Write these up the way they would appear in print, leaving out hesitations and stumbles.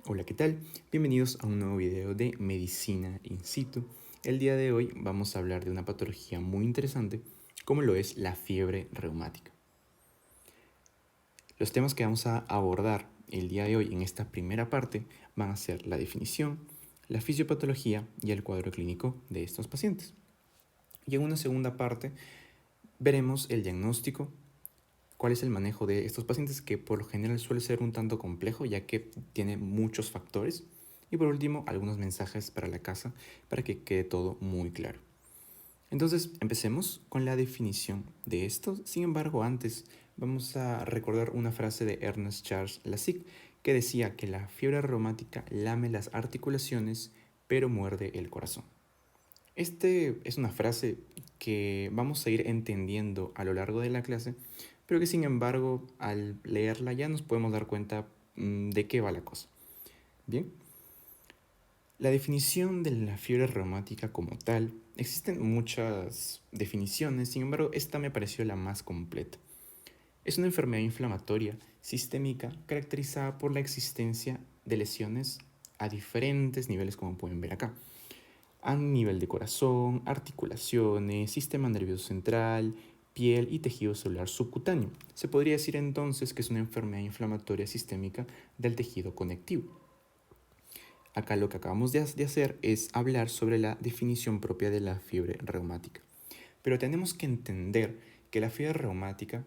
Hola, ¿qué tal? Bienvenidos a un nuevo video de Medicina In Situ. El día de hoy vamos a hablar de una patología muy interesante como lo es la fiebre reumática. Los temas que vamos a abordar el día de hoy en esta primera parte van a ser la definición, la fisiopatología y el cuadro clínico de estos pacientes. Y en una segunda parte veremos el diagnóstico, cuál es el manejo de estos pacientes, que por lo general suele ser un tanto complejo ya que tiene muchos factores. Y por último, algunos mensajes para la casa para que quede todo muy claro. Entonces, empecemos con la definición de esto. Sin embargo, antes vamos a recordar una frase de Ernest Charles Lassigge que decía que la fiebre reumática lame las articulaciones pero muerde el corazón. Este es una frase que vamos a ir entendiendo a lo largo de la clase, pero que sin embargo al leerla ya nos podemos dar cuenta de qué va la cosa. Bien, la definición de la fiebre reumática como tal, existen muchas definiciones, sin embargo esta me pareció la más completa. Es una enfermedad inflamatoria sistémica caracterizada por la existencia de lesiones a diferentes niveles, como pueden ver acá, a nivel de corazón, articulaciones, sistema nervioso central, piel y tejido celular subcutáneo. Se podría decir entonces que es una enfermedad inflamatoria sistémica del tejido conectivo. Acá lo que acabamos de hacer es hablar sobre la definición propia de la fiebre reumática. Pero tenemos que entender que la fiebre reumática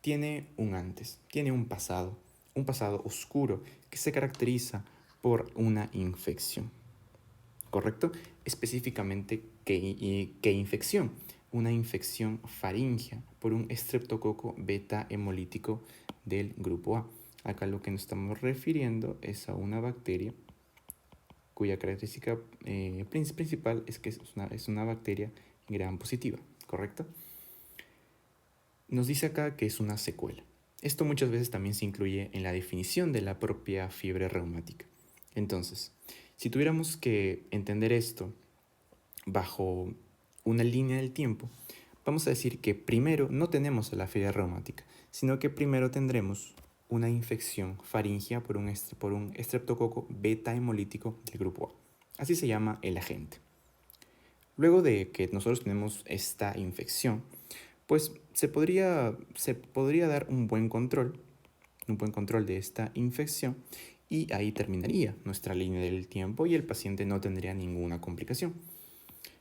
tiene un antes, tiene un pasado oscuro que se caracteriza por una infección. ¿Correcto? Específicamente, ¿qué infección? Una infección faríngea por un estreptococo beta hemolítico del grupo A. Acá lo que nos estamos refiriendo es a una bacteria cuya característica principal es que es una bacteria gram positiva, ¿correcto? Nos dice acá que es una secuela. Esto muchas veces también se incluye en la definición de la propia fiebre reumática. Entonces, si tuviéramos que entender esto bajo una línea del tiempo, vamos a decir que primero no tenemos la fiebre reumática, sino que primero tendremos una infección faríngea por un estreptococo beta hemolítico del grupo A. Así se llama el agente. Luego de que nosotros tenemos esta infección, pues se podría dar un buen control de esta infección, y ahí terminaría nuestra línea del tiempo y el paciente no tendría ninguna complicación.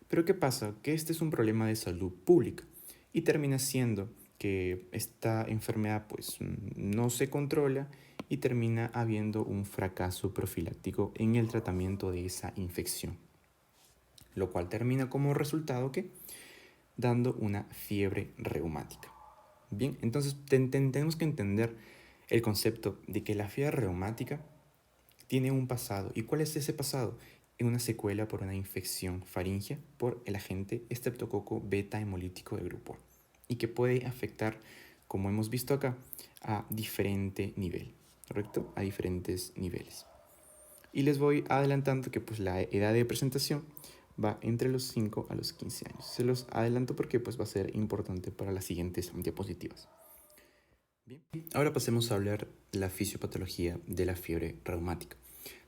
Pero ¿qué pasa? Que este es un problema de salud pública y termina siendo que esta enfermedad pues no se controla y termina habiendo un fracaso profiláctico en el tratamiento de esa infección, lo cual termina como resultado que dando una fiebre reumática. Bien, entonces tenemos que entender el concepto de que la fiebre reumática tiene un pasado. ¿Y cuál es ese pasado? En una secuela por una infección faríngea por el agente estreptococo beta hemolítico de grupo A, y que puede afectar, como hemos visto acá, a diferente nivel, ¿correcto? A diferentes niveles. Y les voy adelantando que pues la edad de presentación va entre los 5 a los 15 años. Se los adelanto porque pues va a ser importante para las siguientes diapositivas. Bien, ahora pasemos a hablar de la fisiopatología de la fiebre reumática,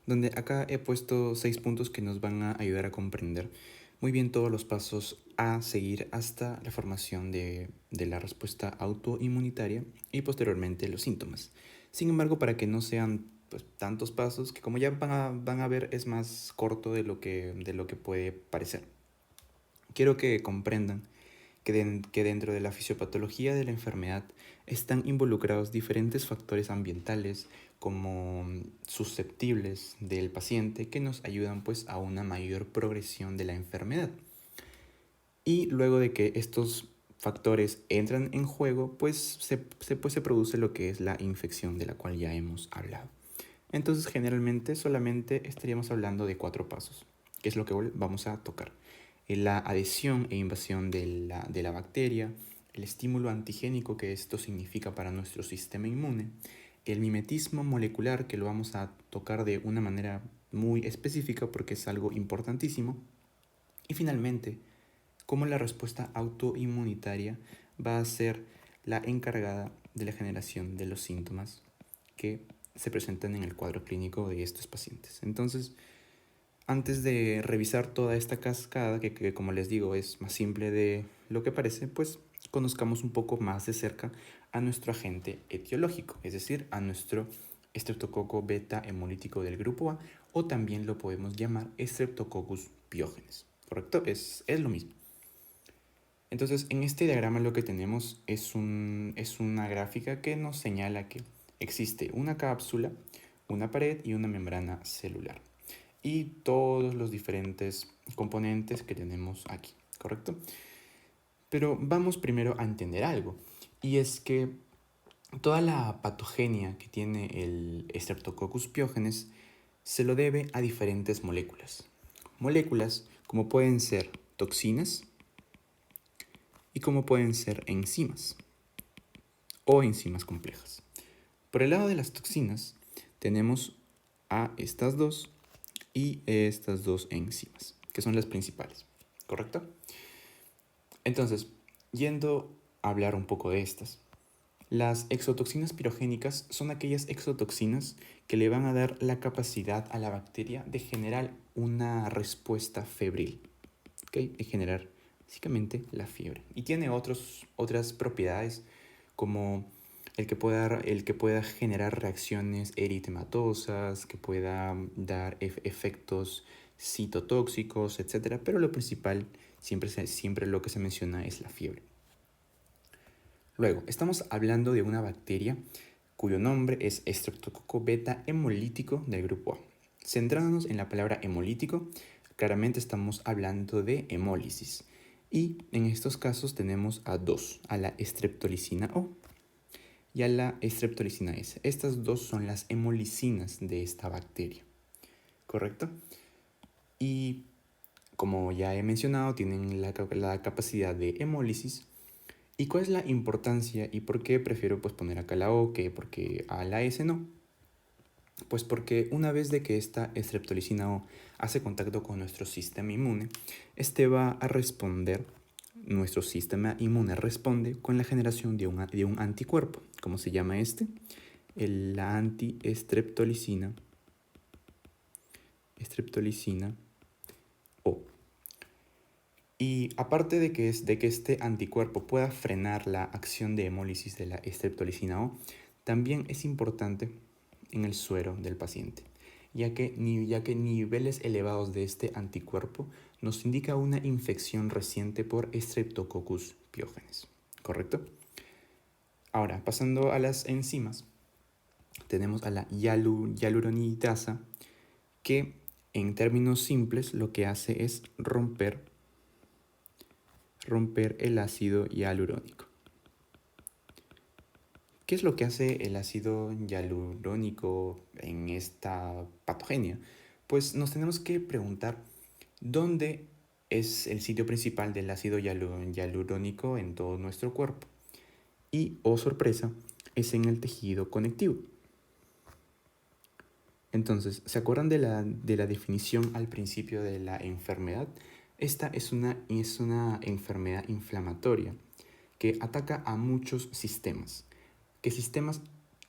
donde acá he puesto 6 puntos que nos van a ayudar a comprender muy bien todos los pasos a seguir hasta la formación de la respuesta autoinmunitaria y posteriormente los síntomas. Sin embargo, para que no sean pues tantos pasos, que como ya van a ver es más corto de lo que puede parecer. Quiero que comprendan que dentro de la fisiopatología de la enfermedad están involucrados diferentes factores ambientales como susceptibles del paciente que nos ayudan pues a una mayor progresión de la enfermedad. Y luego de que estos factores entran en juego, pues se produce lo que es la infección de la cual ya hemos hablado. Entonces generalmente solamente estaríamos hablando de 4 pasos, que es lo que vamos a tocar. La adhesión e invasión de la bacteria, el estímulo antigénico que esto significa para nuestro sistema inmune, el mimetismo molecular, que lo vamos a tocar de una manera muy específica porque es algo importantísimo, y finalmente, cómo la respuesta autoinmunitaria va a ser la encargada de la generación de los síntomas que se presentan en el cuadro clínico de estos pacientes. Entonces, antes de revisar toda esta cascada, que como les digo es más simple de lo que parece, pues conozcamos un poco más de cerca a nuestro agente etiológico, es decir, a nuestro Streptococcus beta hemolítico del grupo A, o también lo podemos llamar Streptococcus pyogenes, ¿correcto? Es lo mismo. Entonces, en este diagrama lo que tenemos es una gráfica que nos señala que existe una cápsula, una pared y una membrana celular. Y todos los diferentes componentes que tenemos aquí, ¿correcto? Pero vamos primero a entender algo, y es que toda la patogenia que tiene el Streptococcus pyogenes se lo debe a diferentes moléculas. Moléculas como pueden ser toxinas y como pueden ser enzimas o enzimas complejas. Por el lado de las toxinas tenemos a estas dos y estas dos enzimas, que son las principales, ¿correcto? Entonces, yendo a hablar un poco de estas, las exotoxinas pirogénicas son aquellas exotoxinas que le van a dar la capacidad a la bacteria de generar una respuesta febril, ¿okay? De generar básicamente la fiebre. Y tiene otras propiedades como el que pueda generar reacciones eritematosas, que pueda dar efectos citotóxicos, etc. Pero lo principal, siempre lo que se menciona es la fiebre. Luego, estamos hablando de una bacteria cuyo nombre es Streptococcus beta hemolítico del grupo A. Centrándonos en la palabra hemolítico, claramente estamos hablando de hemólisis. Y en estos casos tenemos a dos, a la streptolicina O y a la streptolicina S. Estas dos son las hemolicinas de esta bacteria, ¿correcto? Y como ya he mencionado, tienen la capacidad de hemólisis. ¿Y cuál es la importancia y por qué prefiero poner acá la O que porque a la S no? Pues porque una vez de que esta streptolicina O hace contacto con nuestro sistema inmune, este va a responder, nuestro sistema inmune responde con la generación de un anticuerpo. ¿Cómo se llama este? La anti-streptolicina O. Y aparte de que este anticuerpo pueda frenar la acción de hemólisis de la streptolicina O, también es importante en el suero del paciente, ya que niveles elevados de este anticuerpo nos indica una infección reciente por Streptococcus pyogenes, ¿correcto? Ahora, pasando a las enzimas, tenemos a la hialuronidasa, que en términos simples lo que hace es romper el ácido hialurónico. ¿Qué es lo que hace el ácido hialurónico en esta patogenia? Pues nos tenemos que preguntar dónde es el sitio principal del ácido hialurónico en todo nuestro cuerpo. Y, oh sorpresa, es en el tejido conectivo. Entonces, ¿se acuerdan de la definición al principio de la enfermedad? Esta es una enfermedad inflamatoria que ataca a muchos sistemas. ¿Qué sistemas?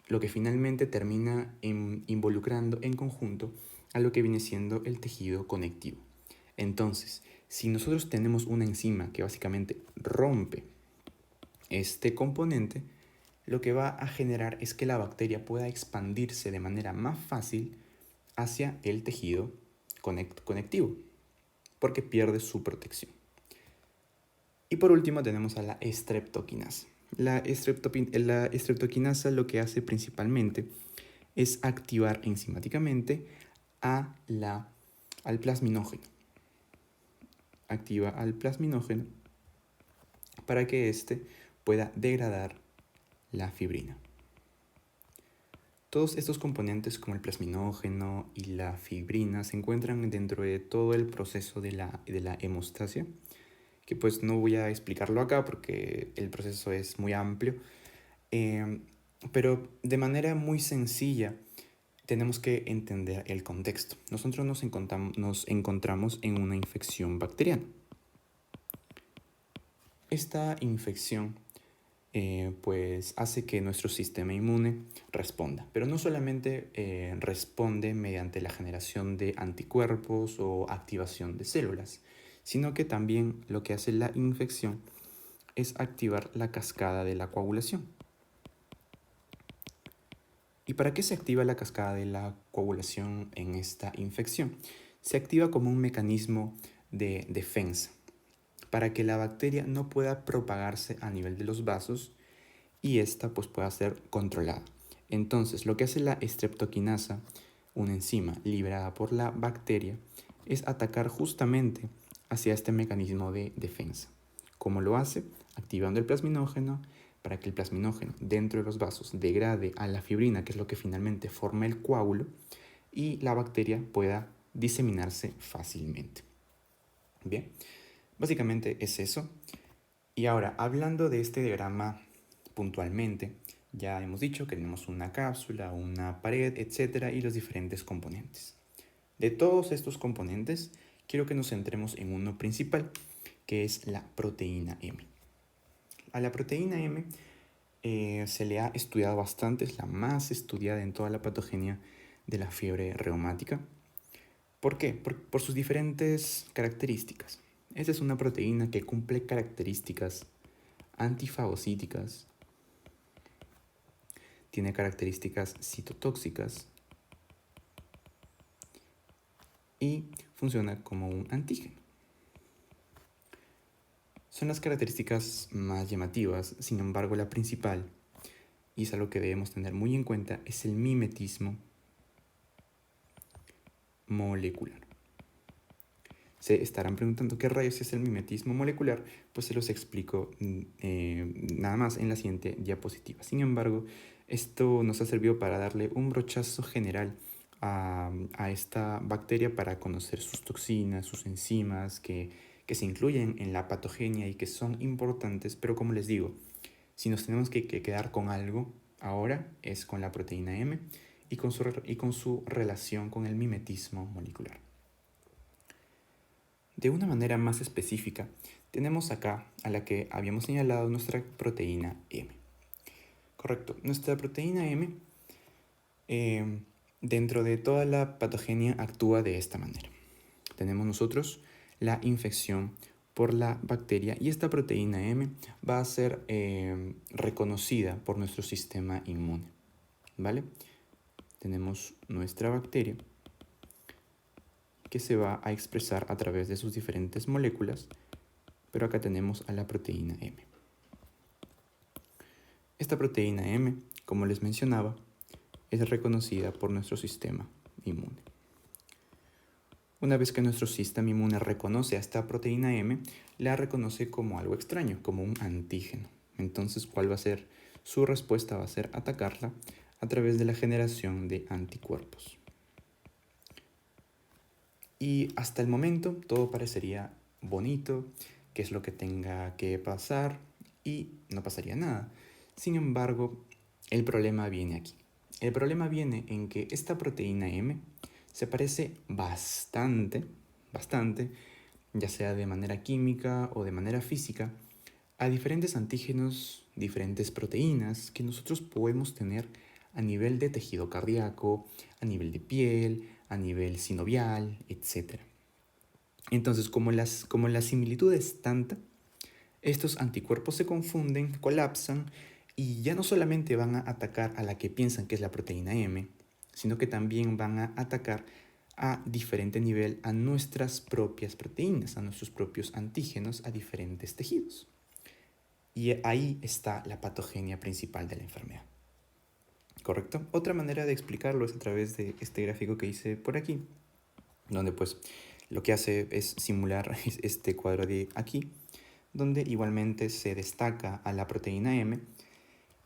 Lo que finalmente termina involucrando en conjunto a lo que viene siendo el tejido conectivo. Entonces, si nosotros tenemos una enzima que básicamente rompe este componente, lo que va a generar es que la bacteria pueda expandirse de manera más fácil hacia el tejido conectivo, porque pierde su protección. Y por último tenemos a la streptokinasa. La streptokinasa lo que hace principalmente es activar enzimáticamente al plasminógeno. Activa al plasminógeno para que éste pueda degradar la fibrina. Todos estos componentes como el plasminógeno y la fibrina se encuentran dentro de todo el proceso de la hemostasia, que pues no voy a explicarlo acá porque el proceso es muy amplio, pero de manera muy sencilla tenemos que entender el contexto. Nosotros nos encontramos en una infección bacteriana. Esta infección pues hace que nuestro sistema inmune responda. Pero no solamente responde mediante la generación de anticuerpos o activación de células, sino que también lo que hace la infección es activar la cascada de la coagulación. ¿Y para qué se activa la cascada de la coagulación en esta infección? Se activa como un mecanismo de defensa para que la bacteria no pueda propagarse a nivel de los vasos y esta pues pueda ser controlada. Entonces, lo que hace la streptokinasa, una enzima liberada por la bacteria, es atacar justamente hacia este mecanismo de defensa. ¿Cómo lo hace? Activando el plasminógeno para que el plasminógeno dentro de los vasos degrade a la fibrina, que es lo que finalmente forma el coágulo, y la bacteria pueda diseminarse fácilmente. Bien, básicamente es eso. Y ahora, hablando de este diagrama puntualmente, ya hemos dicho que tenemos una cápsula, una pared, etcétera, y los diferentes componentes. De todos estos componentes, quiero que nos centremos en uno principal, que es la proteína M. A la proteína M se le ha estudiado bastante, es la más estudiada en toda la patogenia de la fiebre reumática. ¿Por qué? Por sus diferentes características. Esta es una proteína que cumple características antifagocíticas, tiene características citotóxicas y funciona como un antígeno. Son las características más llamativas, sin embargo la principal, y es algo que debemos tener muy en cuenta, es el mimetismo molecular. Se estarán preguntando qué rayos es el mimetismo molecular, pues se los explico nada más en la siguiente diapositiva. Sin embargo, esto nos ha servido para darle un brochazo general a esta bacteria para conocer sus toxinas, sus enzimas que se incluyen en la patogenia y que son importantes, pero como les digo, si nos tenemos que quedar con algo ahora es con la proteína M y con su relación con el mimetismo molecular. De una manera más específica, tenemos acá a la que habíamos señalado nuestra proteína M. Correcto, nuestra proteína M dentro de toda la patogenia actúa de esta manera. Tenemos nosotros la infección por la bacteria y esta proteína M va a ser reconocida por nuestro sistema inmune. ¿Vale? Tenemos nuestra bacteria que se va a expresar a través de sus diferentes moléculas, pero acá tenemos a la proteína M. Esta proteína M, como les mencionaba, es reconocida por nuestro sistema inmune. Una vez que nuestro sistema inmune reconoce a esta proteína M, la reconoce como algo extraño, como un antígeno. Entonces, ¿cuál va a ser su respuesta? Va a ser atacarla a través de la generación de anticuerpos. Y hasta el momento todo parecería bonito, qué es lo que tenga que pasar y no pasaría nada. Sin embargo, el problema viene aquí. El problema viene en que esta proteína M se parece bastante, ya sea de manera química o de manera física, a diferentes antígenos, diferentes proteínas que nosotros podemos tener a nivel de tejido cardíaco, a nivel de piel, a nivel sinovial, etc. Entonces, como la similitud es tanta, estos anticuerpos se confunden, colapsan y ya no solamente van a atacar a la que piensan que es la proteína M, sino que también van a atacar a diferente nivel a nuestras propias proteínas, a nuestros propios antígenos, a diferentes tejidos. Y ahí está la patogenia principal de la enfermedad. ¿Correcto? Otra manera de explicarlo es a través de este gráfico que hice por aquí, donde pues lo que hace es simular este cuadro de aquí, donde igualmente se destaca a la proteína M.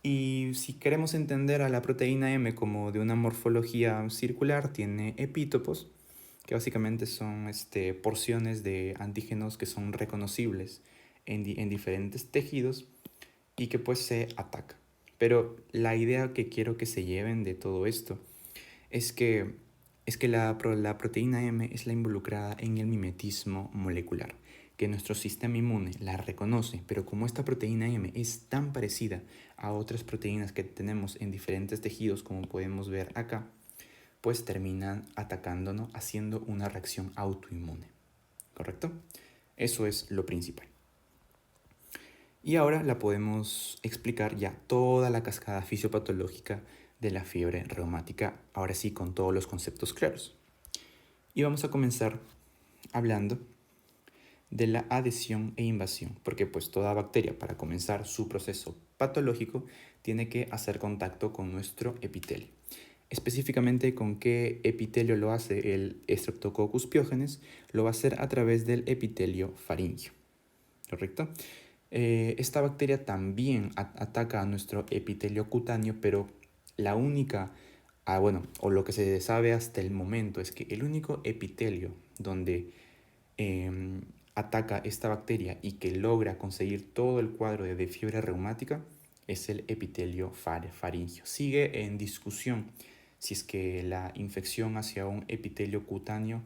Y si queremos entender a la proteína M como de una morfología circular, tiene epítopos, que básicamente son porciones de antígenos que son reconocibles en diferentes tejidos y que pues se ataca. Pero la idea que quiero que se lleven de todo esto es que la proteína M es la involucrada en el mimetismo molecular. que nuestro sistema inmune la reconoce, pero como esta proteína M es tan parecida a otras proteínas que tenemos en diferentes tejidos, como podemos ver acá, pues terminan atacándonos, haciendo una reacción autoinmune, ¿correcto? Eso es lo principal. Y ahora la podemos explicar ya toda la cascada fisiopatológica de la fiebre reumática, ahora sí con todos los conceptos claros. Y vamos a comenzar hablando de la adhesión e invasión, porque pues toda bacteria para comenzar su proceso patológico tiene que hacer contacto con nuestro epitelio. Específicamente con qué epitelio lo hace el Streptococcus pyogenes, lo va a hacer a través del epitelio faríngeo, ¿correcto? Esta bacteria también ataca a nuestro epitelio cutáneo, pero la única, o lo que se sabe hasta el momento es que el único epitelio donde ataca esta bacteria y que logra conseguir todo el cuadro de fiebre reumática es el epitelio faríngeo. Sigue en discusión si es que la infección hacia un epitelio cutáneo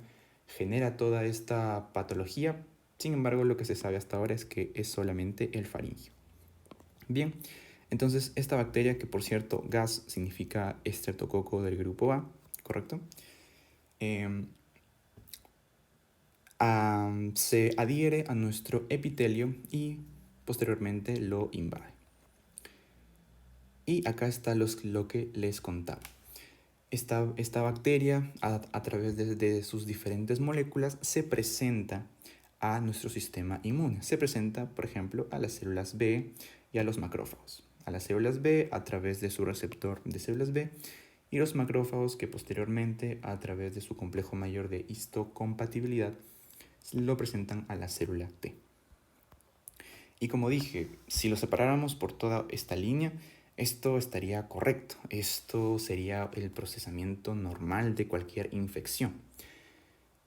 genera toda esta patología. Sin embargo, lo que se sabe hasta ahora es que es solamente el faríngeo. Bien, entonces esta bacteria, que por cierto, gas significa estreptococo del grupo A, ¿correcto? Se adhiere a nuestro epitelio y posteriormente lo invade. Y acá está lo que les contaba. Esta bacteria, a través de sus diferentes moléculas, se presenta a nuestro sistema inmune. Se presenta, por ejemplo, a las células B y a los macrófagos. A las células B a través de su receptor de células B y los macrófagos que posteriormente, a través de su complejo mayor de histocompatibilidad, lo presentan a la célula T. Y como dije, si lo separáramos por toda esta línea, esto estaría correcto. Esto sería el procesamiento normal de cualquier infección.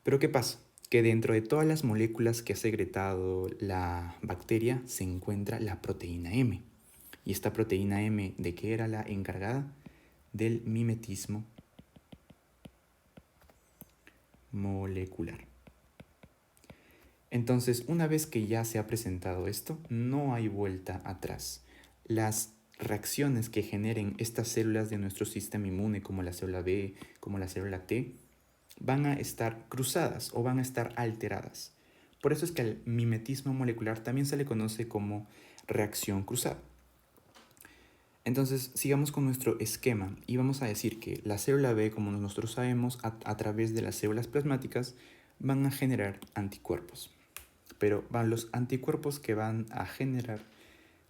Pero ¿qué pasa? Que dentro de todas las moléculas que ha secretado la bacteria se encuentra la proteína M. ¿Y esta proteína M de qué era la encargada? Del mimetismo molecular. Entonces, una vez que ya se ha presentado esto, no hay vuelta atrás. Las reacciones que generen estas células de nuestro sistema inmune, como la célula B, como la célula T, van a estar cruzadas o van a estar alteradas. Por eso es que al mimetismo molecular también se le conoce como reacción cruzada. Entonces, sigamos con nuestro esquema y vamos a decir que la célula B, como nosotros sabemos, a través de las células plasmáticas, van a generar anticuerpos. Pero los anticuerpos que van a generar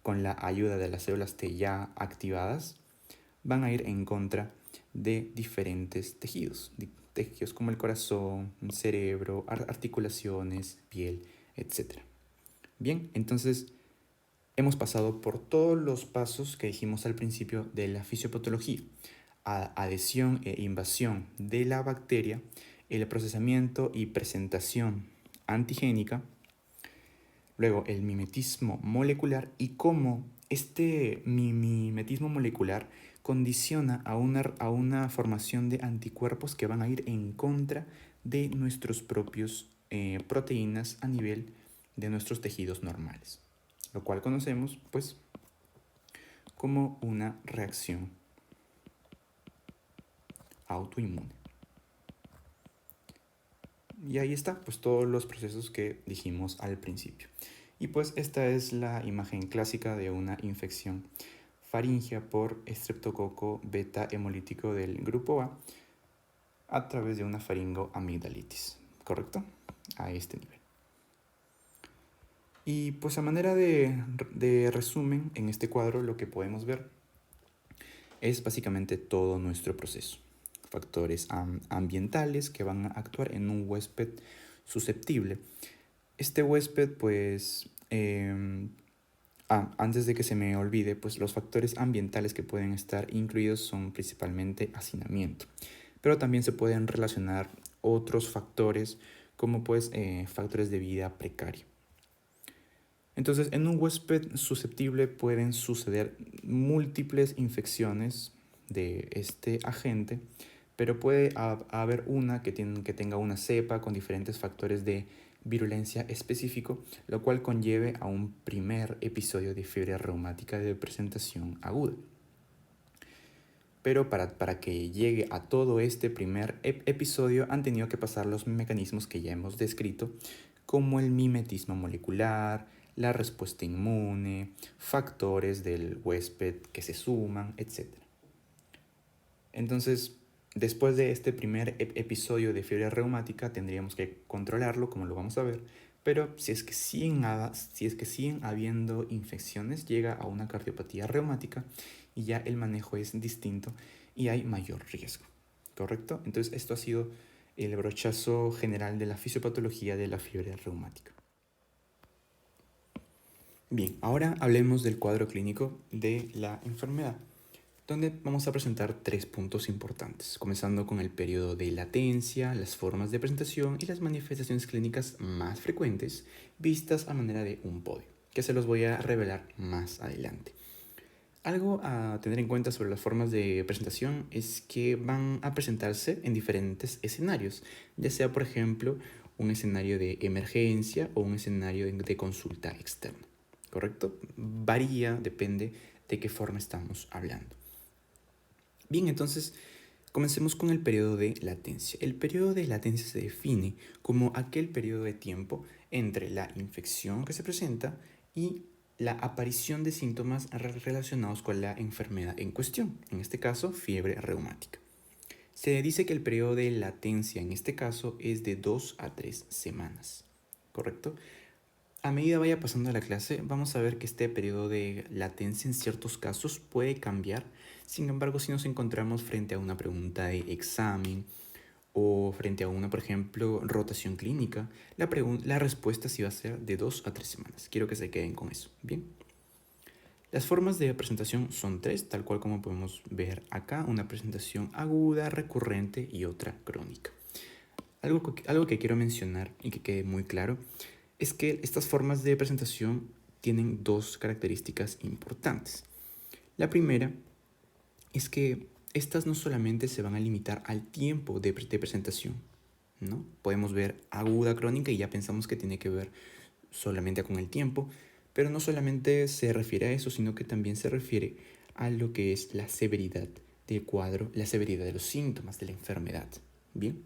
con la ayuda de las células T ya activadas van a ir en contra de diferentes tejidos, tejidos como el corazón, el cerebro, articulaciones, piel, etc. Bien, entonces hemos pasado por todos los pasos que dijimos al principio de la fisiopatología: adhesión e invasión de la bacteria, el procesamiento y presentación antigénica, luego el mimetismo molecular y cómo este mimetismo molecular condiciona a una formación de anticuerpos que van a ir en contra de nuestros propios proteínas a nivel de nuestros tejidos normales, lo cual conocemos pues como una reacción autoinmune. Y ahí está, pues todos los procesos que dijimos al principio. Y pues esta es la imagen clásica de una infección faríngea por estreptococo beta hemolítico del grupo a través de una faringoamigdalitis, ¿correcto? A este nivel. Y pues a manera de resumen, en este cuadro lo que podemos ver es básicamente todo nuestro proceso. Factores ambientales que van a actuar en un huésped susceptible. Este huésped, pues, antes de que se me olvide, pues los factores ambientales que pueden estar incluidos son principalmente hacinamiento, pero también se pueden relacionar otros factores como pues factores de vida precaria. Entonces, en un huésped susceptible pueden suceder múltiples infecciones de este agente, pero puede haber una que tenga una cepa con diferentes factores de virulencia específico, lo cual conlleve a un primer episodio de fiebre reumática de presentación aguda. Pero para que llegue a todo este primer episodio han tenido que pasar los mecanismos que ya hemos descrito, como el mimetismo molecular, la respuesta inmune, factores del huésped que se suman, etc. Entonces, después de este primer episodio de fiebre reumática, tendríamos que controlarlo, como lo vamos a ver, pero si es que siguen habiendo infecciones, llega a una cardiopatía reumática y ya el manejo es distinto y hay mayor riesgo, ¿correcto? Entonces, esto ha sido el brochazo general de la fisiopatología de la fiebre reumática. Bien, ahora hablemos del cuadro clínico de la enfermedad, donde vamos a presentar 3 puntos importantes, comenzando con el periodo de latencia, las formas de presentación y las manifestaciones clínicas más frecuentes vistas a manera de un podio, que se los voy a revelar más adelante. Algo a tener en cuenta sobre las formas de presentación es que van a presentarse en diferentes escenarios, ya sea por ejemplo un escenario de emergencia o un escenario de consulta externa, ¿correcto? Varía, depende de qué forma estamos hablando. Bien, entonces comencemos con el periodo de latencia. El periodo de latencia se define como aquel periodo de tiempo entre la infección que se presenta y la aparición de síntomas relacionados con la enfermedad en cuestión, en este caso fiebre reumática. Se dice que el periodo de latencia en este caso es de 2 a 3 semanas, ¿correcto? A medida vaya pasando la clase, vamos a ver que este periodo de latencia en ciertos casos puede cambiar. Sin embargo, si nos encontramos frente a una pregunta de examen o frente a una, por ejemplo, rotación clínica, la respuesta sí va a ser de 2 a 3 semanas. Quiero que se queden con eso, ¿bien? Las formas de presentación son 3, tal cual como podemos ver acá, una presentación aguda, recurrente y otra crónica. Algo que quiero mencionar y que quede muy claro es que estas formas de presentación tienen 2 características importantes. La primera es que estas no solamente se van a limitar al tiempo de presentación, ¿no? Podemos ver aguda, crónica y ya pensamos que tiene que ver solamente con el tiempo, pero no solamente se refiere a eso, sino que también se refiere a lo que es la severidad del cuadro, la severidad de los síntomas de la enfermedad. Bien,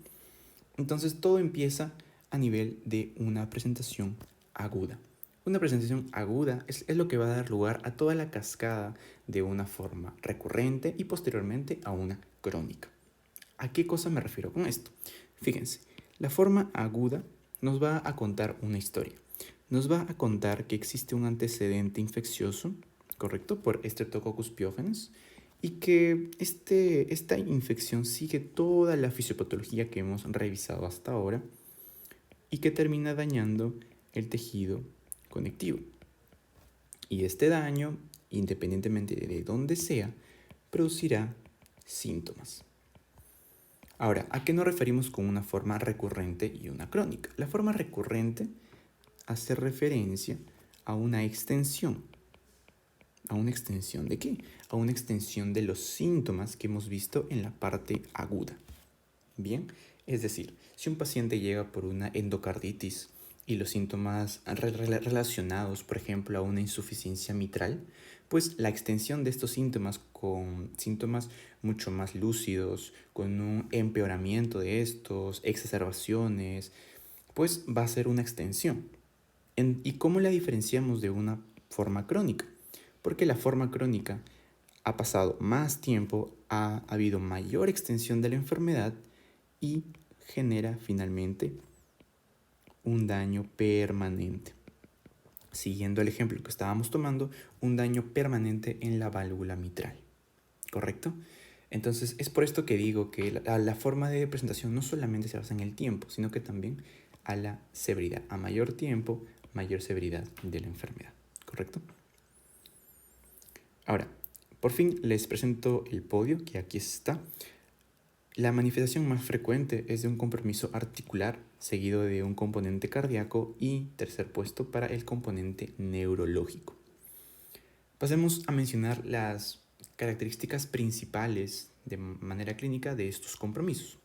entonces todo empieza a nivel de una presentación aguda. Una presentación aguda es lo que va a dar lugar a toda la cascada de una forma recurrente y posteriormente a una crónica. ¿A qué cosa me refiero con esto? Fíjense, la forma aguda nos va a contar una historia. Nos va a contar que existe un antecedente infeccioso, ¿correcto? Por Streptococcus pyogenes, y que esta infección sigue toda la fisiopatología que hemos revisado hasta ahora y que termina dañando el tejido conectivo. Y este daño, independientemente de dónde sea, producirá síntomas. Ahora, ¿a qué nos referimos con una forma recurrente y una crónica? La forma recurrente hace referencia a una extensión. ¿A una extensión de qué? A una extensión de los síntomas que hemos visto en la parte aguda. Bien, es decir, si un paciente llega por una endocarditis y los síntomas relacionados, por ejemplo, a una insuficiencia mitral, pues la extensión de estos síntomas con síntomas mucho más lúcidos, con un empeoramiento de estos, exacerbaciones, pues va a ser una extensión. ¿Y cómo la diferenciamos de una forma crónica? Porque la forma crónica ha pasado más tiempo, ha habido mayor extensión de la enfermedad y genera finalmente un daño permanente. Siguiendo el ejemplo que estábamos tomando, un daño permanente en la válvula mitral, ¿correcto? Entonces es por esto que digo que la forma de presentación no solamente se basa en el tiempo, sino que también a la severidad. A mayor tiempo, mayor severidad de la enfermedad, ¿correcto? Ahora, por fin les presento el podio, que aquí está. La manifestación más frecuente es de un compromiso articular, seguido de un componente cardíaco y tercer puesto para el componente neurológico. Pasemos a mencionar las características principales de manera clínica de estos compromisos,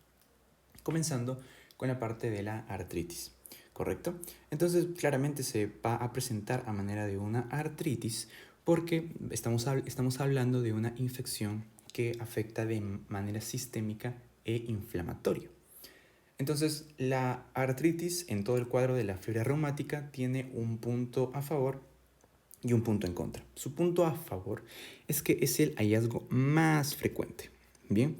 comenzando con la parte de la artritis. ¿correcto? Entonces claramente se va a presentar a manera de una artritis porque estamos hablando de una infección que afecta de manera sistémica e inflamatoria. Entonces, la artritis en todo el cuadro de la fiebre reumática tiene un punto a favor y un punto en contra. Su punto a favor es que es el hallazgo más frecuente, ¿bien?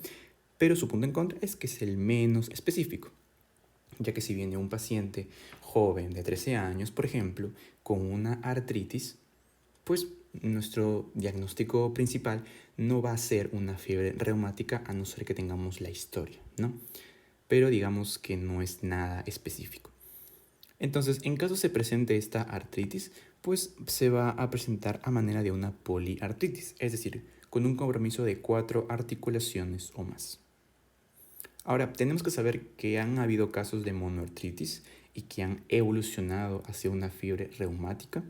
Pero su punto en contra es que es el menos específico, ya que si viene un paciente joven de 13 años, por ejemplo, con una artritis, pues nuestro diagnóstico principal no va a ser una fiebre reumática a no ser que tengamos la historia, ¿no? Pero digamos que no es nada específico. Entonces, en caso se presente esta artritis, pues se va a presentar a manera de una poliartritis, es decir, con un compromiso de 4 articulaciones o más. Ahora, tenemos que saber que han habido casos de monoartritis y que han evolucionado hacia una fiebre reumática,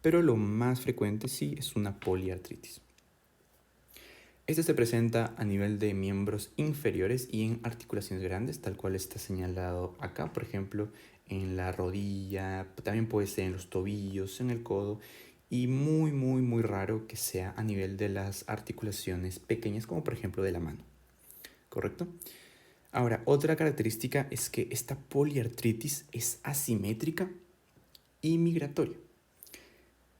pero lo más frecuente sí es una poliartritis. Este se presenta a nivel de miembros inferiores y en articulaciones grandes, tal cual está señalado acá, por ejemplo, en la rodilla, también puede ser en los tobillos, en el codo, y muy raro que sea a nivel de las articulaciones pequeñas, como por ejemplo de la mano, ¿correcto? Ahora, otra característica es que esta poliartritis es asimétrica y migratoria.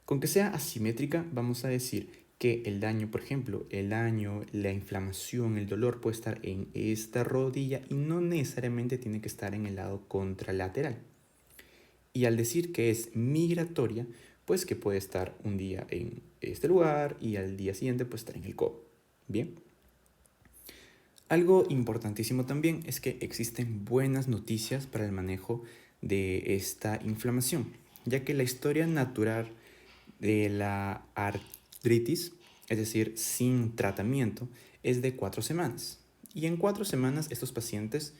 Con que sea asimétrica, vamos a decir que el daño, por ejemplo, el daño, la inflamación, el dolor puede estar en esta rodilla y no necesariamente tiene que estar en el lado contralateral. Y al decir que es migratoria, pues que puede estar un día en este lugar y al día siguiente puede estar en el codo. Bien. Algo importantísimo también es que existen buenas noticias para el manejo de esta inflamación, ya que la historia natural de la artritis, es decir, sin tratamiento, es de 4 semanas. Y en 4 semanas estos pacientes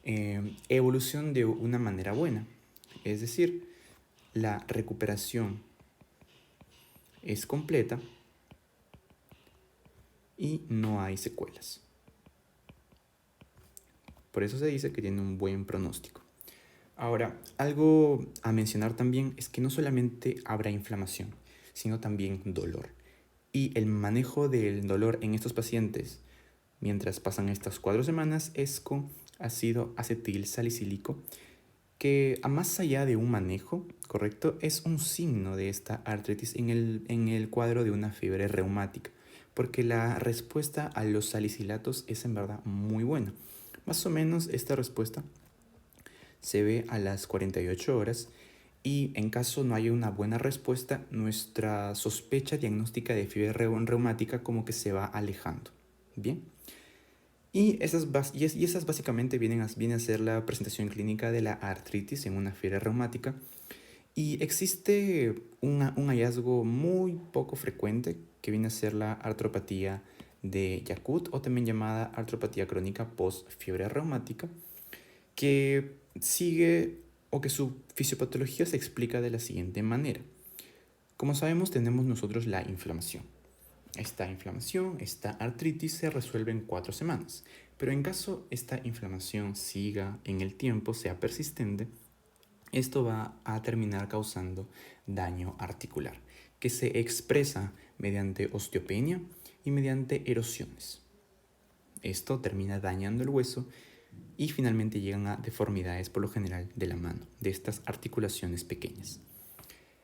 evolucionan de una manera buena. Es decir, la recuperación es completa y no hay secuelas. Por eso se dice que tiene un buen pronóstico. Ahora, algo a mencionar también es que no solamente habrá inflamación, sino también dolor. Y el manejo del dolor en estos pacientes mientras pasan estas 4 semanas es con ácido acetil salicílico, que a más allá de un manejo, ¿correcto? Es un signo de esta artritis en el cuadro de una fiebre reumática, porque la respuesta a los salicilatos es en verdad muy buena. Más o menos esta respuesta se ve a las 48 horas y en caso no haya una buena respuesta, nuestra sospecha diagnóstica de fiebre reumática como que se va alejando. Bien. Y esas básicamente vienen a ser la presentación clínica de la artritis en una fiebre reumática. Y existe un hallazgo muy poco frecuente que viene a ser la artropatía de Yacut o también llamada artropatía crónica post-fiebre reumática, que sigue o que su fisiopatología se explica de la siguiente manera. Como sabemos, tenemos nosotros la inflamación. Esta inflamación, esta artritis se resuelve en 4 semanas, pero en caso esta inflamación siga en el tiempo, sea persistente, esto va a terminar causando daño articular, que se expresa mediante osteopenia y mediante erosiones. Esto termina dañando el hueso y finalmente llegan a deformidades por lo general de la mano, de estas articulaciones pequeñas.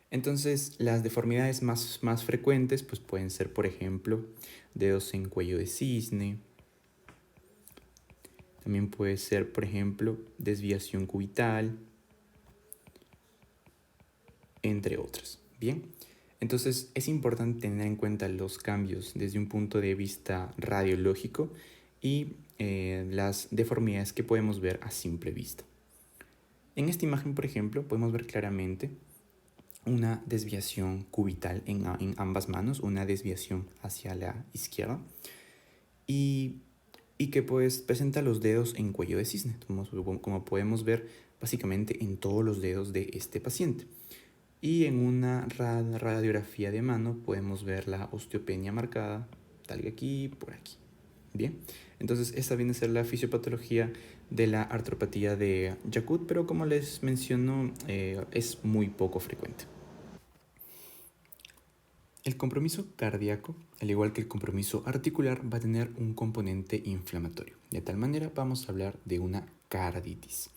Entonces, las deformidades más frecuentes pues pueden ser, por ejemplo, dedos en cuello de cisne. También puede ser, por ejemplo, desviación cubital, entre otras. Bien, entonces es importante tener en cuenta los cambios desde un punto de vista radiológico y las deformidades que podemos ver a simple vista. En esta imagen, por ejemplo, podemos ver claramente una desviación cubital en ambas manos, una desviación hacia la izquierda y que pues presenta los dedos en cuello de cisne, como podemos ver básicamente en todos los dedos de este paciente. Y en una radiografía de mano podemos ver la osteopenia marcada, tal que aquí, por aquí. Bien, entonces esta viene a ser la fisiopatología de la artropatía de Yakut, pero como les menciono, es muy poco frecuente. El compromiso cardíaco, al igual que el compromiso articular, va a tener un componente inflamatorio. De tal manera vamos a hablar de una carditis.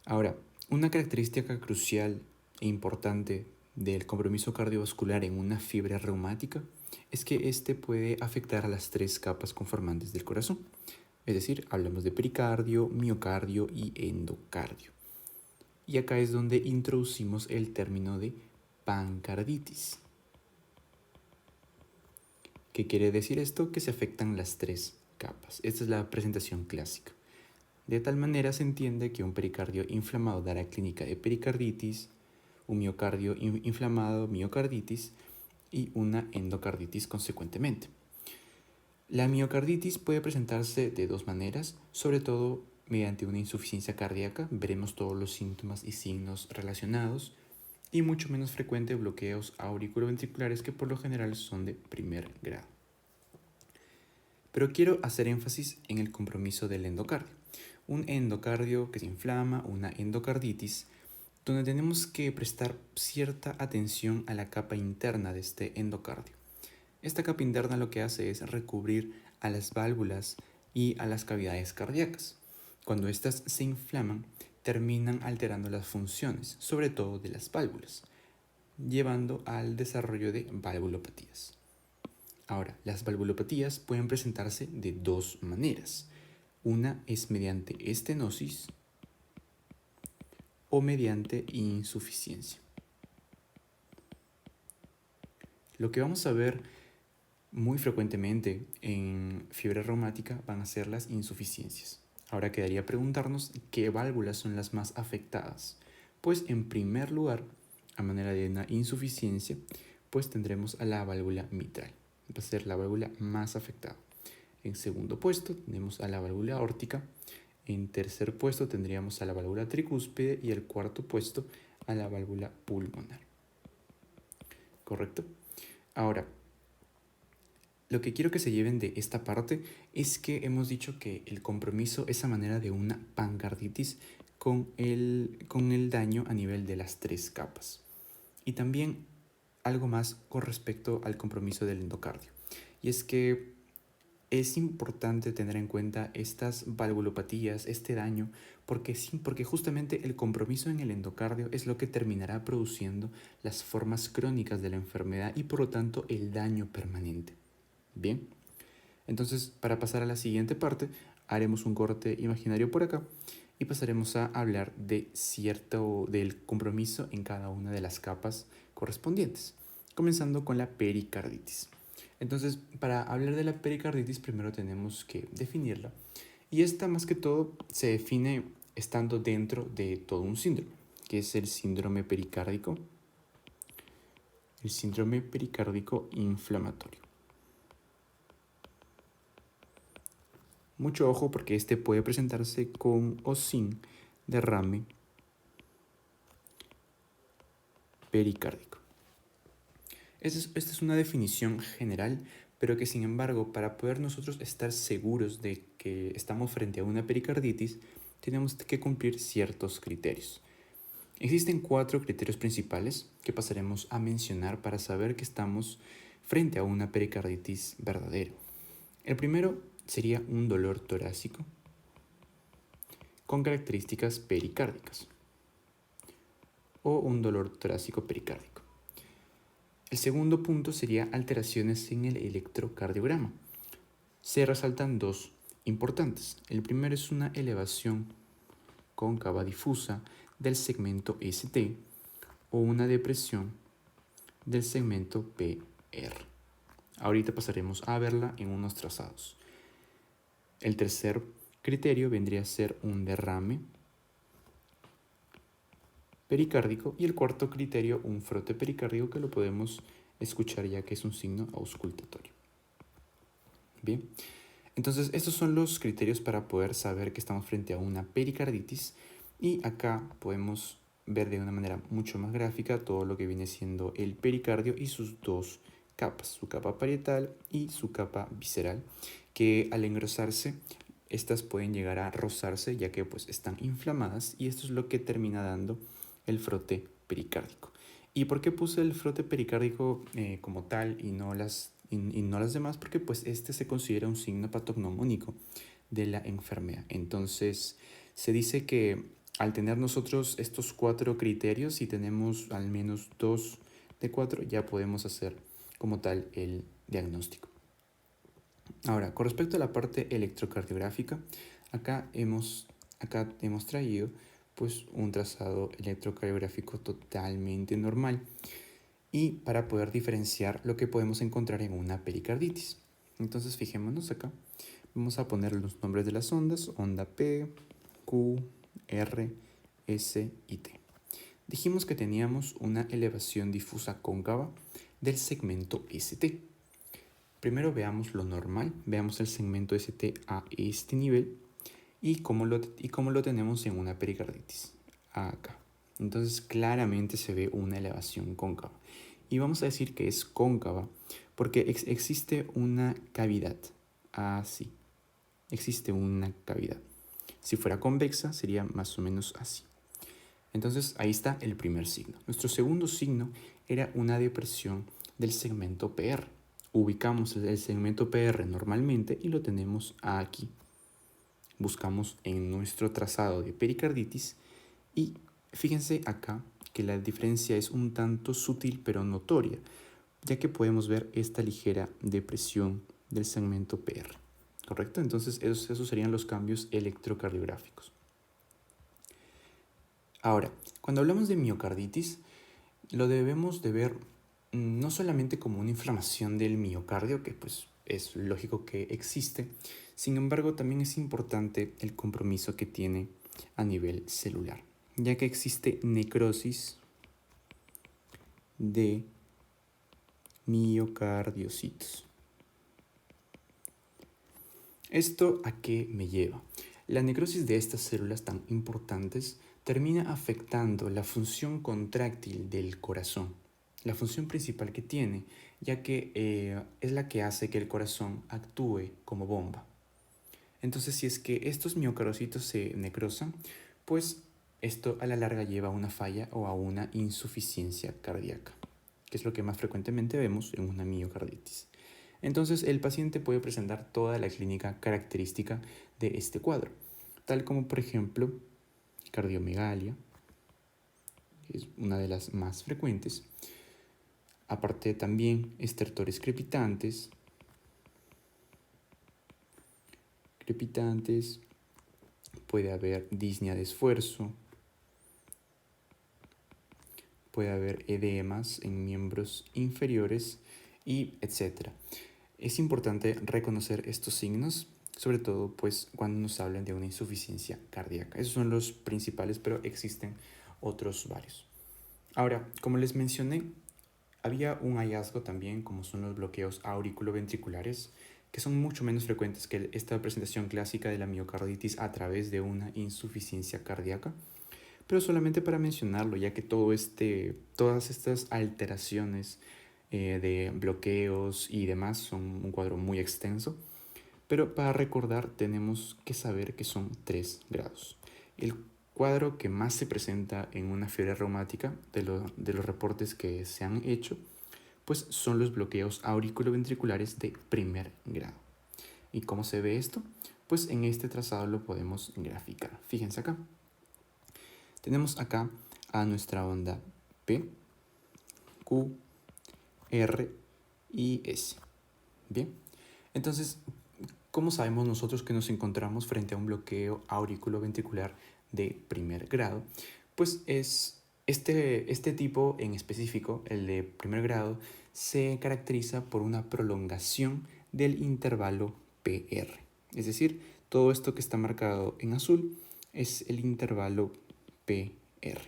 Ahora, una característica crucial e importante del compromiso cardiovascular en una fiebre reumática es que este puede afectar a las tres capas conformantes del corazón. Es decir, hablamos de pericardio, miocardio y endocardio. Y acá es donde introducimos el término de pancarditis. ¿Qué quiere decir esto? Que se afectan las tres capas. Esta es la presentación clásica. De tal manera se entiende que un pericardio inflamado dará clínica de pericarditis, un miocardio inflamado, miocarditis, y una endocarditis consecuentemente. La miocarditis puede presentarse de dos maneras, sobre todo mediante una insuficiencia cardíaca, veremos todos los síntomas y signos relacionados, y mucho menos frecuente bloqueos auriculoventriculares que por lo general son de primer grado. Pero quiero hacer énfasis en el compromiso del endocardio. Un endocardio que se inflama, una endocarditis, donde tenemos que prestar cierta atención a la capa interna de este endocardio. Esta capa interna lo que hace es recubrir a las válvulas y a las cavidades cardíacas. Cuando éstas se inflaman, terminan alterando las funciones, sobre todo de las válvulas, llevando al desarrollo de valvulopatías. Ahora, las valvulopatías pueden presentarse de dos maneras. Una es mediante estenosis o mediante insuficiencia. Lo que vamos a ver muy frecuentemente en fiebre reumática van a ser las insuficiencias. Ahora quedaría preguntarnos qué válvulas son las más afectadas. Pues en primer lugar, a manera de una insuficiencia, pues tendremos a la válvula mitral. Va a ser la válvula más afectada. En segundo puesto tenemos a la válvula aórtica. En tercer puesto tendríamos a la válvula tricúspide y el cuarto puesto a la válvula pulmonar. ¿Correcto? Ahora, lo que quiero que se lleven de esta parte es que hemos dicho que el compromiso es a manera de una pancarditis con el daño a nivel de las tres capas. Y también algo más con respecto al compromiso del endocardio. Y es que es importante tener en cuenta estas valvulopatías, este daño, porque justamente el compromiso en el endocardio es lo que terminará produciendo las formas crónicas de la enfermedad y por lo tanto el daño permanente. Bien, entonces para pasar a la siguiente parte, haremos un corte imaginario por acá y pasaremos a hablar del compromiso en cada una de las capas correspondientes, comenzando con la pericarditis. Entonces, para hablar de la pericarditis, primero tenemos que definirla. Y esta, más que todo, se define estando dentro de todo un síndrome, que es el síndrome pericárdico inflamatorio. Mucho ojo porque este puede presentarse con o sin derrame pericárdico. Esta es una definición general, pero que sin embargo, para poder nosotros estar seguros de que estamos frente a una pericarditis, tenemos que cumplir ciertos criterios. Existen 4 criterios principales que pasaremos a mencionar para saber que estamos frente a una pericarditis verdadera. El primero sería un dolor torácico con características pericárdicas o un dolor torácico pericárdico. El segundo punto sería alteraciones en el electrocardiograma. Se resaltan 2 importantes. El primero es una elevación cóncava difusa del segmento ST o una depresión del segmento PR. Ahorita pasaremos a verla en unos trazados. El tercer criterio vendría a ser un derrame pericárdico y el cuarto criterio un frote pericárdico, que lo podemos escuchar ya que es un signo auscultatorio. Bien, entonces estos son los criterios para poder saber que estamos frente a una pericarditis y acá podemos ver de una manera mucho más gráfica todo lo que viene siendo el pericardio y sus 2 capas, su capa parietal y su capa visceral, que al engrosarse estas pueden llegar a rozarse ya que pues están inflamadas y esto es lo que termina dando el frote pericárdico. ¿Y por qué puse el frote pericárdico como tal y no las demás? Porque pues este se considera un signo patognomónico de la enfermedad. Entonces se dice que al tener nosotros estos 4 criterios, si tenemos al menos 2 de 4, ya podemos hacer como tal el diagnóstico. Ahora, con respecto a la parte electrocardiográfica, acá hemos traído pues un trazado electrocardiográfico totalmente normal y para poder diferenciar lo que podemos encontrar en una pericarditis. Entonces fijémonos acá, vamos a poner los nombres de las ondas, onda P, Q, R, S y T. Dijimos que teníamos una elevación difusa cóncava del segmento ST. Primero veamos lo normal, veamos el segmento ST a este nivel y cómo lo tenemos en una pericarditis, acá. Entonces claramente se ve una elevación cóncava. Y vamos a decir que es cóncava porque existe una cavidad, así. Existe una cavidad. Si fuera convexa sería más o menos así. Entonces ahí está el primer signo. Nuestro segundo signo era una depresión del segmento PR. Ubicamos el segmento PR normalmente y lo tenemos aquí. Buscamos en nuestro trazado de pericarditis y fíjense acá que la diferencia es un tanto sutil pero notoria, ya que podemos ver esta ligera depresión del segmento PR. ¿Correcto? Entonces esos serían los cambios electrocardiográficos. Ahora, cuando hablamos de miocarditis, lo debemos de ver no solamente como una inflamación del miocardio, que pues es lógico que existe, sin embargo también es importante el compromiso que tiene a nivel celular, ya que existe necrosis de miocardiocitos. ¿Esto a qué me lleva? La necrosis de estas células tan importantes termina afectando la función contráctil del corazón, la función principal que tiene, ya que es la que hace que el corazón actúe como bomba. Entonces, si es que estos miocardiocitos se necrosan, pues esto a la larga lleva a una falla o a una insuficiencia cardíaca, que es lo que más frecuentemente vemos en una miocarditis. Entonces, el paciente puede presentar toda la clínica característica de este cuadro, tal como por ejemplo cardiomegalia, que es una de las más frecuentes. Aparte también estertores crepitantes, puede haber disnea de esfuerzo, puede haber edemas en miembros inferiores y etc. Es importante reconocer estos signos, sobre todo pues cuando nos hablan de una insuficiencia cardíaca. Esos son los principales, pero existen otros varios. Ahora, como les mencioné, había un hallazgo también, como son los bloqueos auriculoventriculares, que son mucho menos frecuentes que esta presentación clásica de la miocarditis a través de una insuficiencia cardíaca. Pero solamente para mencionarlo, ya que todas estas alteraciones de bloqueos y demás son un cuadro muy extenso. Pero para recordar tenemos que saber que son 3 grados. El cuadro que más se presenta en una fiebre reumática de los reportes que se han hecho, pues son los bloqueos auriculoventriculares de primer grado. ¿Y cómo se ve esto? Pues en este trazado lo podemos graficar. Fíjense acá. Tenemos acá a nuestra onda P, Q, R y S. Bien, entonces, ¿cómo sabemos nosotros que nos encontramos frente a un bloqueo auriculoventricular de primer grado? Pues es este tipo en específico, el de primer grado, se caracteriza por una prolongación del intervalo PR. Es decir, todo esto que está marcado en azul es el intervalo PR.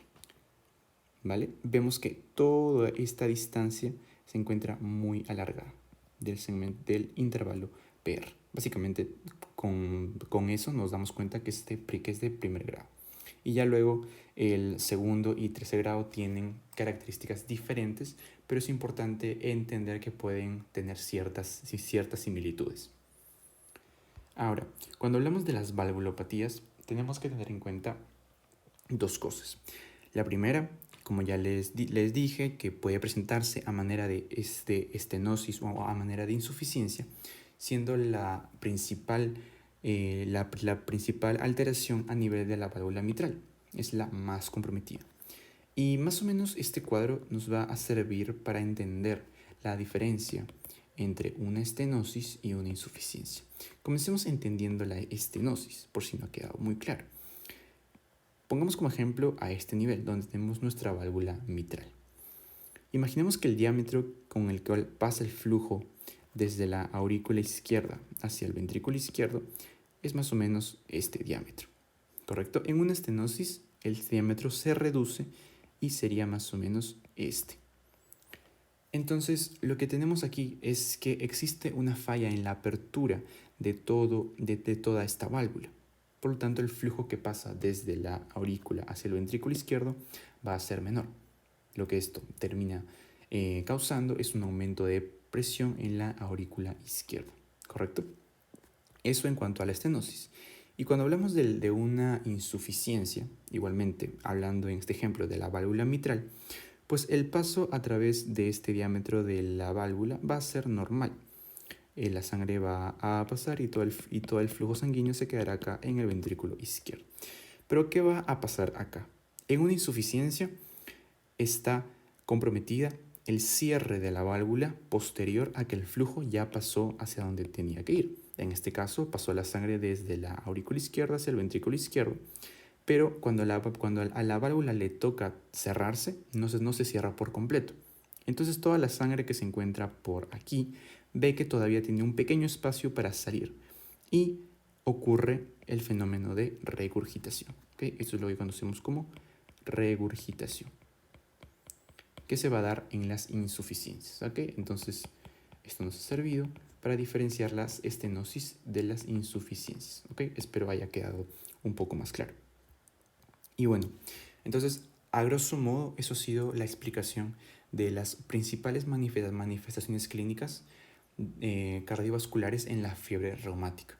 ¿Vale? Vemos que toda esta distancia se encuentra muy alargada del intervalo PR. Básicamente con eso nos damos cuenta que que es de primer grado. Y ya luego el segundo y tercer grado tienen características diferentes, pero es importante entender que pueden tener ciertas similitudes. Ahora, cuando hablamos de las valvulopatías, tenemos que tener en cuenta dos cosas. La primera, como ya les dije, que puede presentarse a manera de estenosis o a manera de insuficiencia, siendo la principal alteración a nivel de la válvula mitral. Es la más comprometida. Y más o menos este cuadro nos va a servir para entender la diferencia entre una estenosis y una insuficiencia. Comencemos entendiendo la estenosis, por si no ha quedado muy claro. Pongamos como ejemplo a este nivel, donde tenemos nuestra válvula mitral. Imaginemos que el diámetro con el cual pasa el flujo desde la aurícula izquierda hacia el ventrículo izquierdo es más o menos este diámetro, ¿correcto? En una estenosis el diámetro se reduce y sería más o menos este. Entonces, lo que tenemos aquí es que existe una falla en la apertura de toda esta válvula. Por lo tanto, el flujo que pasa desde la aurícula hacia el ventrículo izquierdo va a ser menor. Lo que esto termina causando es un aumento de presión en la aurícula izquierda, ¿correcto? Eso en cuanto a la estenosis. Y cuando hablamos de una insuficiencia, igualmente hablando en este ejemplo de la válvula mitral, pues el paso a través de este diámetro de la válvula va a ser normal. La sangre va a pasar y todo el flujo sanguíneo se quedará acá en el ventrículo izquierdo. Pero ¿qué va a pasar acá? En una insuficiencia está comprometida el cierre de la válvula posterior a que el flujo ya pasó hacia donde tenía que ir. En este caso pasó la sangre desde la aurícula izquierda hacia el ventrículo izquierdo, pero cuando a la válvula le toca cerrarse, no se cierra por completo. Entonces toda la sangre que se encuentra por aquí ve que todavía tiene un pequeño espacio para salir y ocurre el fenómeno de regurgitación. ¿Okay? Esto es lo que conocemos como regurgitación, que se va a dar en las insuficiencias. ¿Okay? Entonces esto nos ha servido para diferenciar las estenosis de las insuficiencias. ¿Okay? Espero haya quedado un poco más claro. Y bueno, entonces, a grosso modo, eso ha sido la explicación de las principales manifestaciones clínicas cardiovasculares en la fiebre reumática.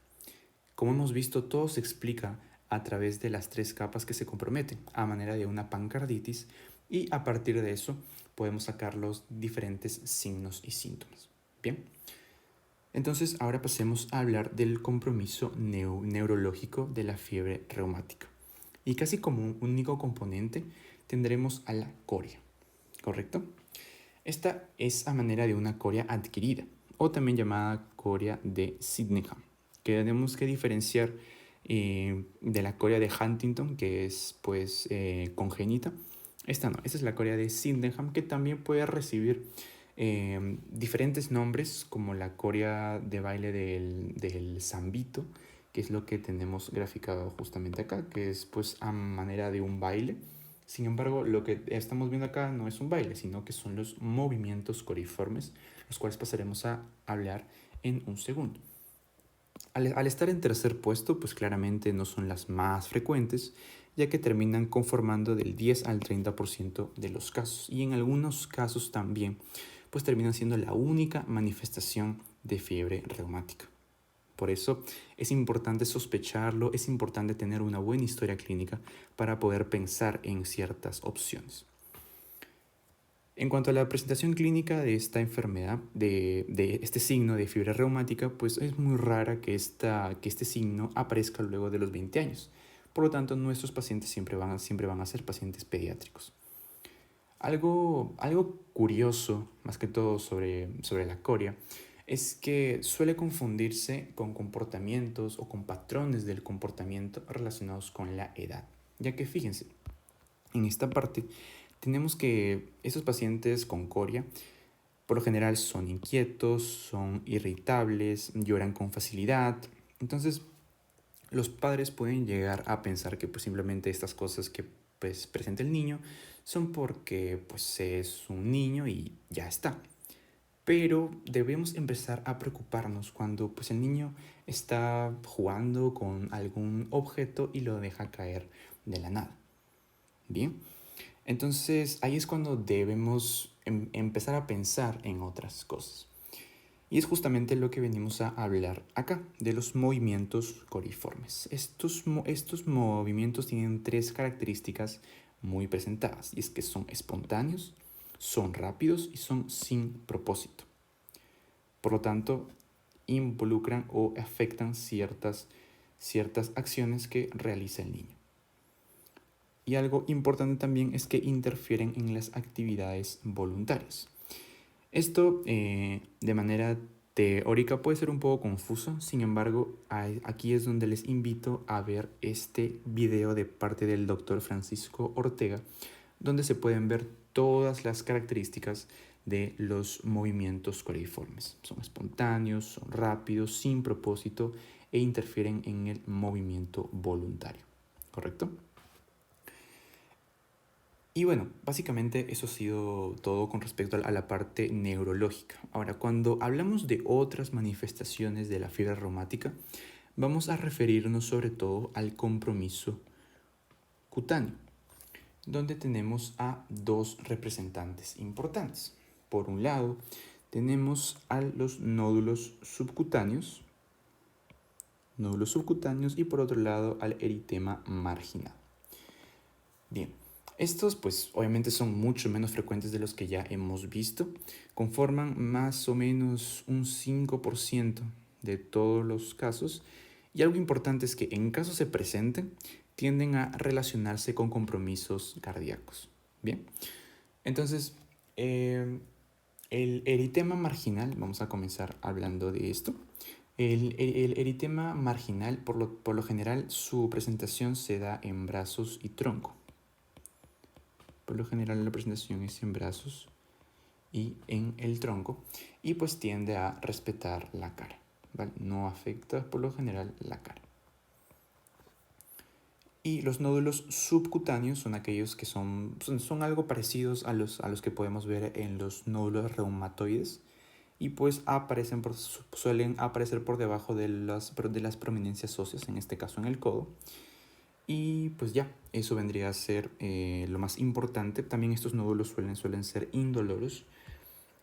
Como hemos visto, todo se explica a través de las 3 capas que se comprometen, a manera de una pancarditis, y a partir de eso podemos sacar los diferentes signos y síntomas. Bien, entonces ahora pasemos a hablar del compromiso neurológico de la fiebre reumática. Y casi como un único componente tendremos a la coria, ¿correcto? Esta es a manera de una coria adquirida, o también llamada coria de Sydenham, que tenemos que diferenciar de la coria de Huntington, que es pues congénita. Esta es la coria de Sydenham, que también puede recibir diferentes nombres, como la coria de baile del zambito, que es lo que tenemos graficado justamente acá, que es pues a manera de un baile. Sin embargo, lo que estamos viendo acá no es un baile, sino que son los movimientos coriformes, los cuales pasaremos a hablar en un segundo. Al estar en tercer puesto, pues claramente no son las más frecuentes, ya que terminan conformando del 10 al 30% de los casos, y en algunos casos también pues terminan siendo la única manifestación de fiebre reumática. Por eso es importante sospecharlo, es importante tener una buena historia clínica para poder pensar en ciertas opciones. En cuanto a la presentación clínica de esta enfermedad, de este signo de fiebre reumática, pues es muy rara que este signo aparezca luego de los 20 años. Por lo tanto, nuestros pacientes siempre van a ser pacientes pediátricos. Algo curioso, más que todo sobre la coria, es que suele confundirse con comportamientos o con patrones del comportamiento relacionados con la edad. Ya que fíjense, en esta parte tenemos que esos pacientes con coria por lo general son inquietos, son irritables, lloran con facilidad. Entonces, los padres pueden llegar a pensar que pues, simplemente estas cosas que pues, presenta el niño son porque pues, es un niño y ya está. Pero debemos empezar a preocuparnos cuando pues, el niño está jugando con algún objeto y lo deja caer de la nada. Bien, entonces ahí es cuando debemos empezar a pensar en otras cosas. Y es justamente lo que venimos a hablar acá, de los movimientos coriformes. Estos movimientos tienen tres características muy presentadas, y es que son espontáneos, son rápidos y son sin propósito. Por lo tanto, involucran o afectan ciertas acciones que realiza el niño. Y algo importante también es que interfieren en las actividades voluntarias. Esto de manera teórica puede ser un poco confuso, sin embargo, aquí es donde les invito a ver este video de parte del doctor Francisco Ortega, donde se pueden ver todas las características de los movimientos coriformes. Son espontáneos, son rápidos, sin propósito e interfieren en el movimiento voluntario. ¿Correcto? Y bueno, básicamente eso ha sido todo con respecto a la parte neurológica. Ahora, cuando hablamos de otras manifestaciones de la fiebre reumática, vamos a referirnos sobre todo al compromiso cutáneo, donde tenemos a dos representantes importantes. Por un lado, tenemos a los nódulos subcutáneos y por otro lado al eritema marginal. Bien, estos pues obviamente son mucho menos frecuentes de los que ya hemos visto, conforman más o menos un 5% de todos los casos, y algo importante es que en caso se presenten, tienden a relacionarse con compromisos cardíacos. Bien, entonces el eritema marginal, vamos a comenzar hablando de esto. El eritema marginal, por lo general, su presentación se da en brazos y tronco. Por lo general la presentación es en brazos y en el tronco, y pues tiende a respetar la cara, ¿vale? No afecta por lo general la cara. Y los nódulos subcutáneos son aquellos que son algo parecidos a los que podemos ver en los nódulos reumatoides, y pues suelen aparecer por debajo de las prominencias óseas, en este caso en el codo. Y pues ya, eso vendría a ser lo más importante. También estos nódulos suelen ser indoloros.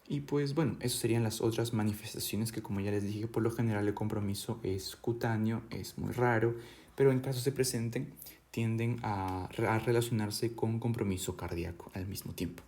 Y pues bueno, esas serían las otras manifestaciones que, como ya les dije, por lo general el compromiso es cutáneo, es muy raro, pero en caso se presenten, tienden a relacionarse con compromiso cardíaco al mismo tiempo.